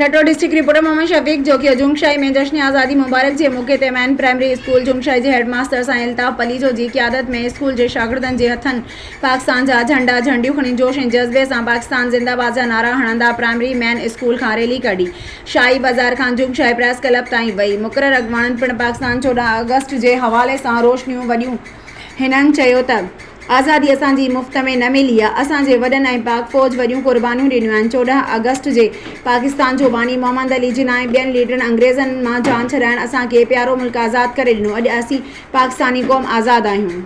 Metro district reporter Mohammad Shafiq जो कि जुंगशाई में जश्न आज़ादी मुबारक जे मौक़े ते मैन प्राइमरी स्कूल जुंगशाई जे हेडमास्टर सां अल्ताफ़ अली जो जी क़यादत में स्कूल जे शागिर्दनि जे हथनि पाकिस्तान जा झंडा झंडियूं खणी जोश ऐं जज़्बे सां पाकिस्तान ज़िंदाबाद जा नारा हणंदा प्राइमरी मैन स्कूल खां रैली कढी शाही बाज़ार खां जुंगशाई प्रेस क्लब ताईं वई। मुक़ररु अॻुवाणनि पिणु पाकिस्तान 14 अगस्त जे हवाले सां रोशनियूं वॾियूं। हिननि चयो त आज़ादी असांजी मुफ़्त में न मिली आहे। असांजे वॾनि ऐं पाक फ़ौज वॾियूं क़ुर्बानियूं ॾिनियूं आहिनि। 14 अगस्त जे पाकिस्तान जो बानी मोहम्मद अली जिन्ना ऐं ॿियनि लीडरनि अंग्रेज़नि मां जान छॾाइण असांखे प्यारो मुल्क आज़ादु करे ॾिनो। अॼु असीं पाकिस्तानी क़ौम आज़ादु आहियूं।